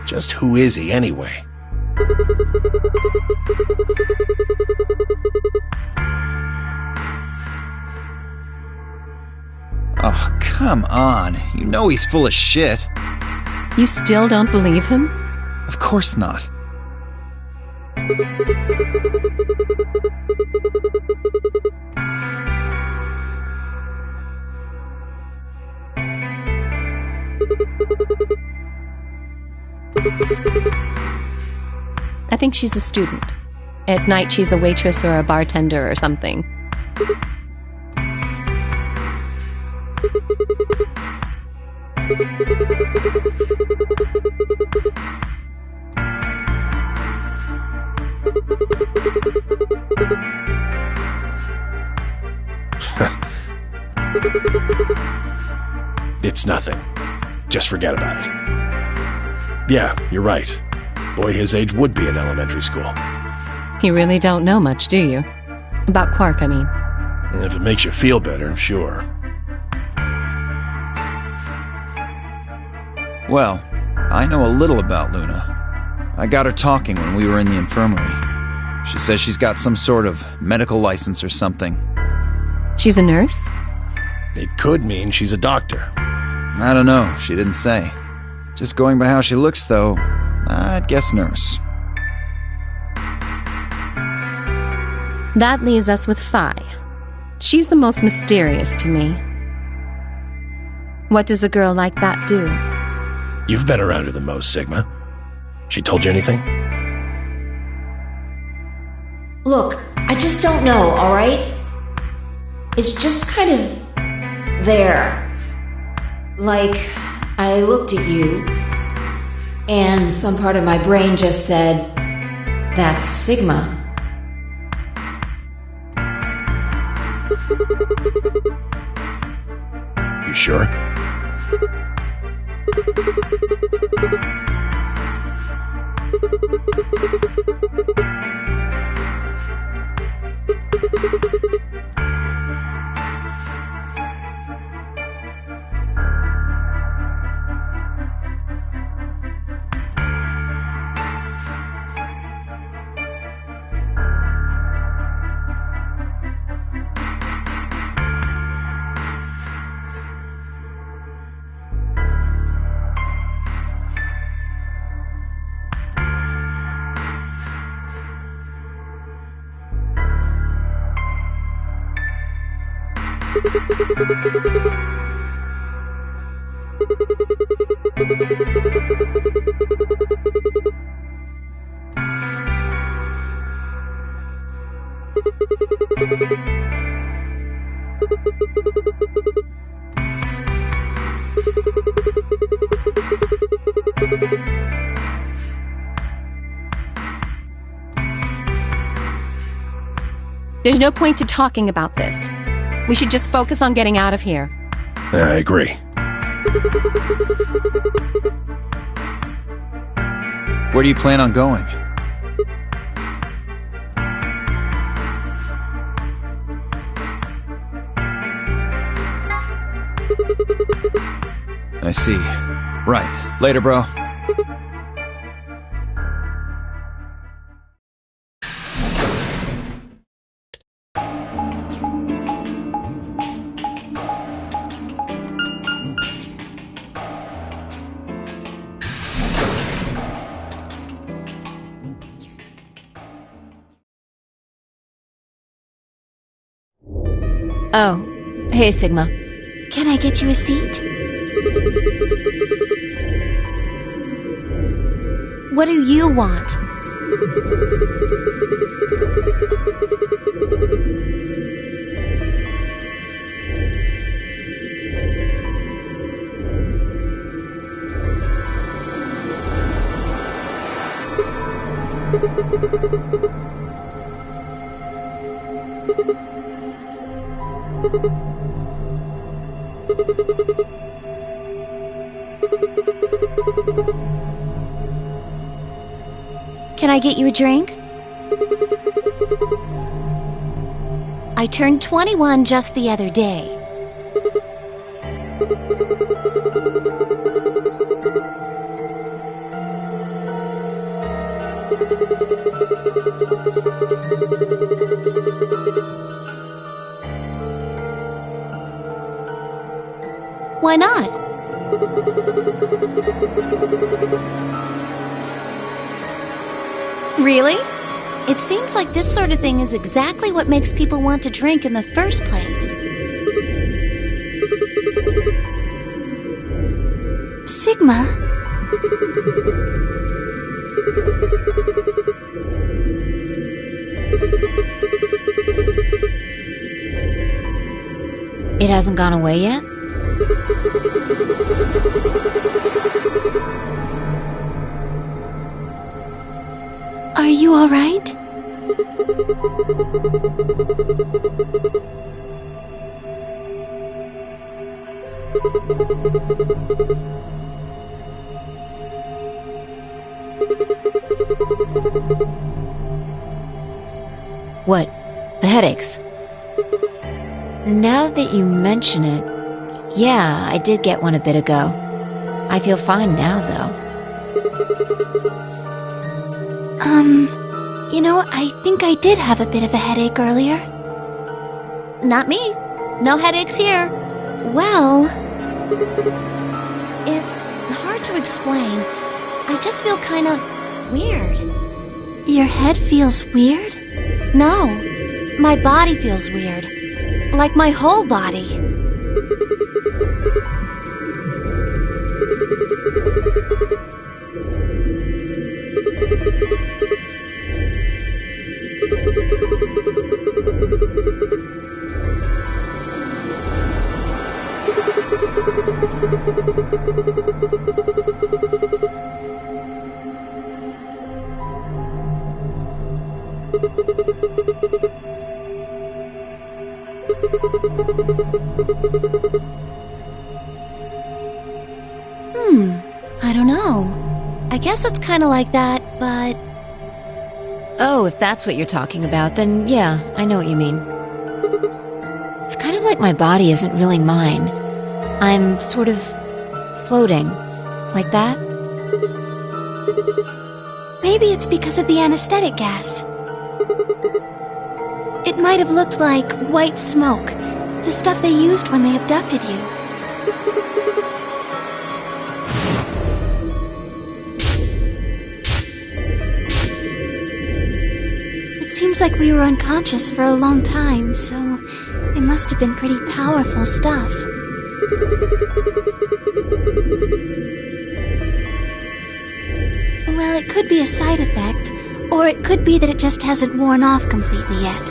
Just who is he anyway? Oh, come on. You know he's full of shit. You still don't believe him? Of course not. I think she's a student. At night, she's a waitress or a bartender or something. It's nothing. Just forget about it. Yeah, you're right. Boy his age would be in elementary school. You really don't know much, do you? About Quark, I mean. And if it makes you feel better, sure. Well, I know a little about Luna. I got her talking when we were in the infirmary. She says she's got some sort of medical license or something. She's a nurse? It could mean she's a doctor. I don't know, she didn't say. Just going by how she looks, though, I'd guess nurse. That leaves us with Phi. She's the most mysterious to me. What does a girl like that do? You've been around her the most, Sigma. She told you anything? Look, I just don't know, alright? It's just kind of there. Like, I looked at you, and some part of my brain just said, that's Sigma. You sure? There's no point to talking about this. We should just focus on getting out of here. I agree. Where do you plan on going? I see. Right. Later, bro. Oh, hey, Sigma. Can I get you a seat? What do you want? Can I get you a drink? I turned 21 just the other day. Why not? Really? It seems like this sort of thing is exactly what makes people want to drink in the first place. Sigma. It hasn't gone away yet? Are you all right? What? The headaches? Now that you mention it, yeah, I did get one a bit ago. I feel fine now, though. You know, I think I did have a bit of a headache earlier. Not me. No headaches here. Well, It's hard to explain. I just feel kind of weird. your head feels weird? No, my body feels weird. Like my whole body. I don't know. I guess it's kind of like that, but Oh, if that's what you're talking about, then yeah, I know what you mean. It's kind of like my body isn't really mine. I'm sort of floating. Like that? Maybe it's because of the anesthetic gas. It might have looked like white smoke, the stuff they used when they abducted you. It seems like we were unconscious for a long time, so it must have been pretty powerful stuff. Well, it could be a side effect, or it could be that it just hasn't worn off completely yet.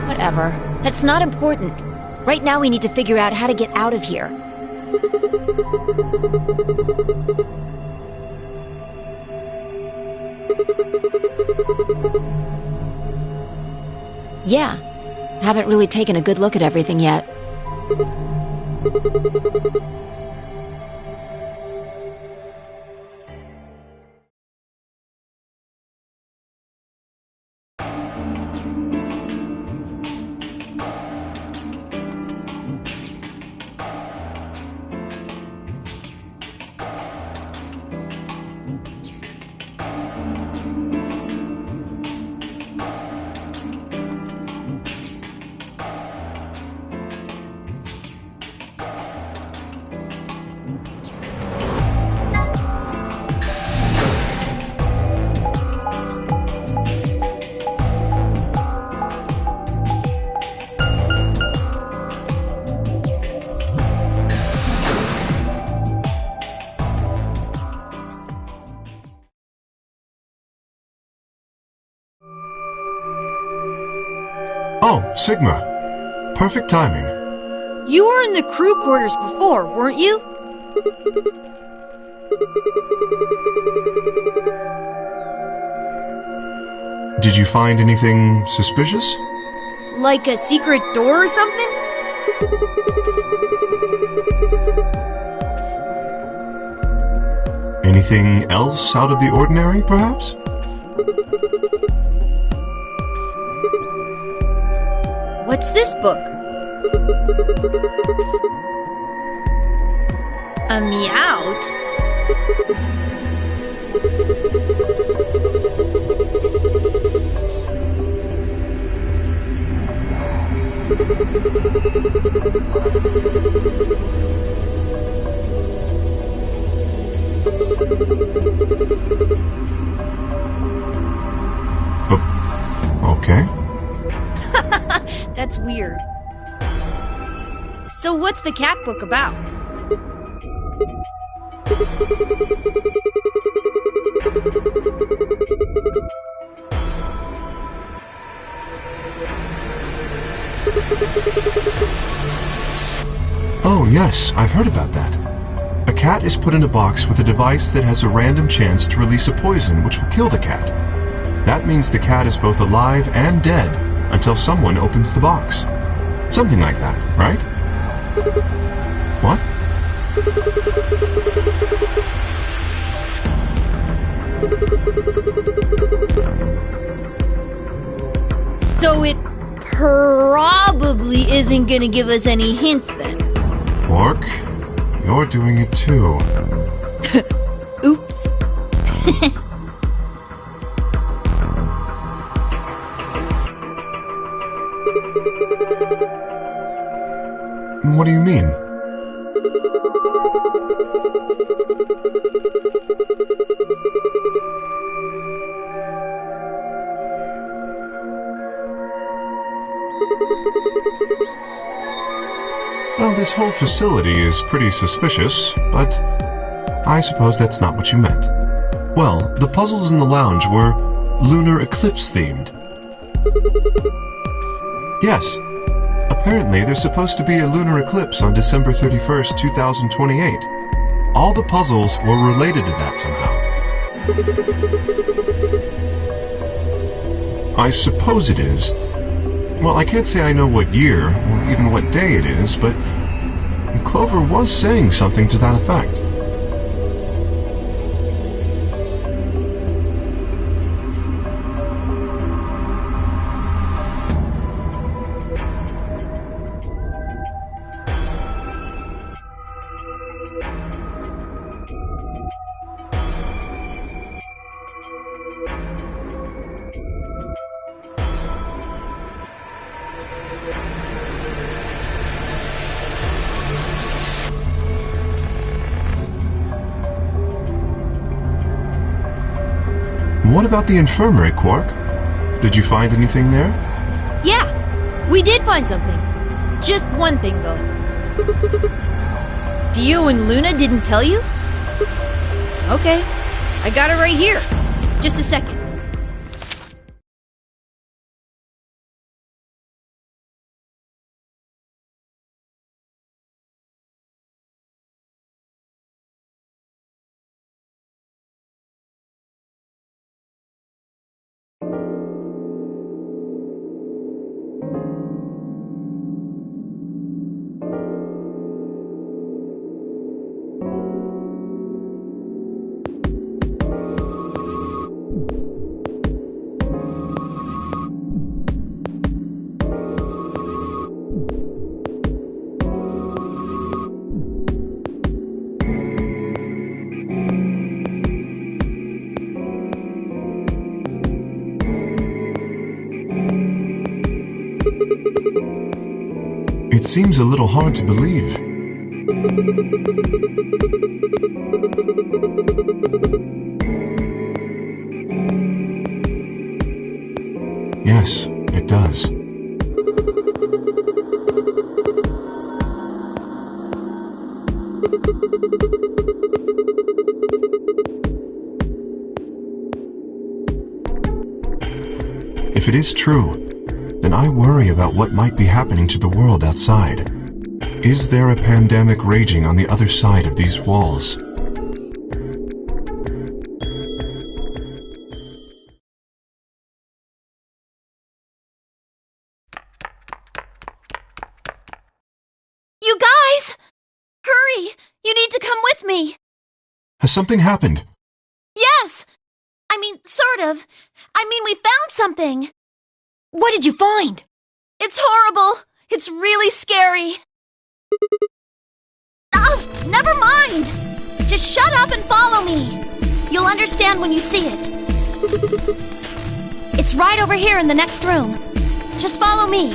Whatever. That's not important. Right now we need to figure out how to get out of here. Yeah. Haven't really taken a good look at everything yet. Oh, Sigma. Perfect timing. You were in the crew quarters before, weren't you? Did you find anything suspicious? Like a secret door or something? Anything else out of the ordinary, perhaps? What's this book? A Meowth? Okay. That's weird. So what's the cat book about? Oh, yes, I've heard about that. A cat is put in a box with a device that has a random chance to release a poison which will kill the cat. That means the cat is both alive and dead until someone opens the box. Something like that, right? What? So it probably isn't gonna give us any hints then. Orc, you're doing it too. Oops. What do you mean? Well, this whole facility is pretty suspicious, but I suppose that's not what you meant. Well, the puzzles in the lounge were lunar eclipse themed. Yes. Apparently, there's supposed to be a lunar eclipse on December 31st, 2028. All the puzzles were related to that somehow. I suppose it is. Well, I can't say I know what year, or even what day it is, but Clover was saying something to that effect. What about the infirmary, Quark? Did you find anything there? Yeah, we did find something. Just one thing, though. Dio and Luna didn't tell you? Okay, I got it right here. Just a second. It seems a little hard to believe. Yes, it does. If it is true, then I worry about what might be happening to the world outside. Is there a pandemic raging on the other side of these walls? You guys! Hurry! You need to come with me! Has something happened? Yes! I mean, sort of. I mean, we found something. What did you find? It's horrible. It's really scary. Oh, never mind. Just shut up and follow me. You'll understand when you see it. It's right over here in the next room. Just follow me.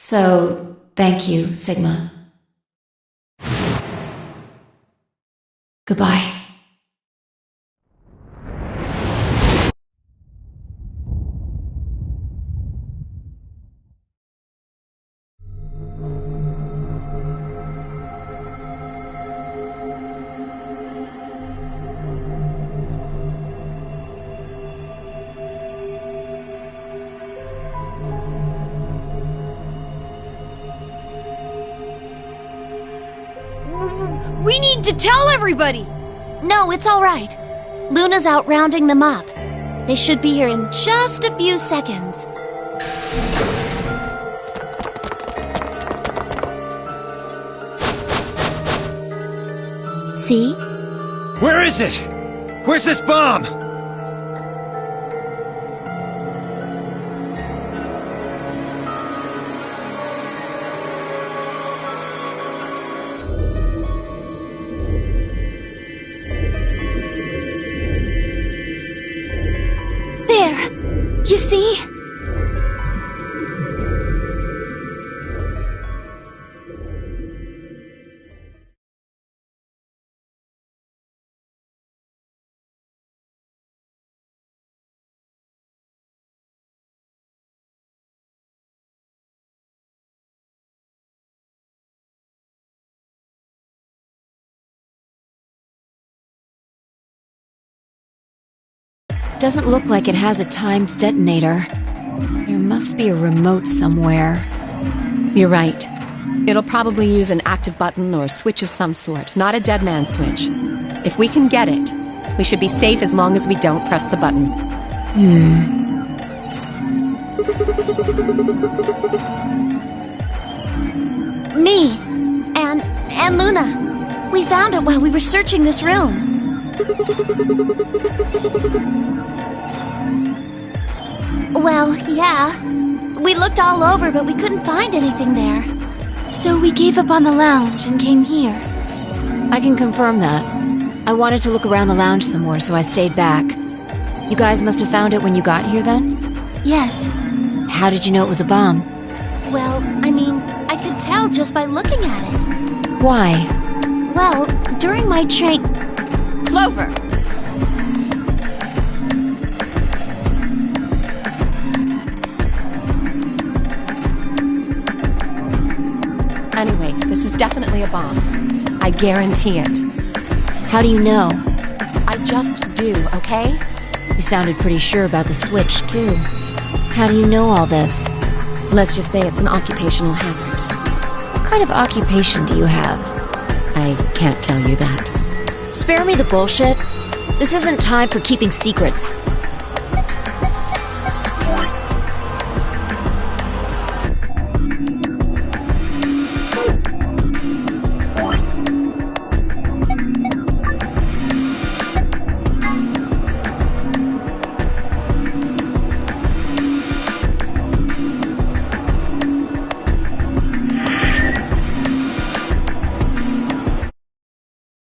So, thank you, Sigma. Goodbye. We need to tell everybody! No, it's all right. Luna's out rounding them up. They should be here in just a few seconds. See? Where is it? Where's this bomb? You see? Doesn't look like it has a timed detonator. There must be a remote somewhere. You're right. It'll probably use an active button or a switch of some sort, not a dead man switch. If we can get it, we should be safe as long as we don't press the button. Me and Luna. We found it while we were searching this room. Well, yeah. We looked all over, but we couldn't find anything there. So we gave up on the lounge and came here. I can confirm that. I wanted to look around the lounge some more, so I stayed back. You guys must have found it when you got here, then? Yes. How did you know it was a bomb? Well, I mean, I could tell just by looking at it. Why? Well, during my train... Clover! Anyway, this is definitely a bomb. I guarantee it. How do you know? I just do, okay? You sounded pretty sure about the switch, too. How do you know all this? Let's just say it's an occupational hazard. What kind of occupation do you have? I can't tell you that. Spare me the bullshit. This isn't time for keeping secrets.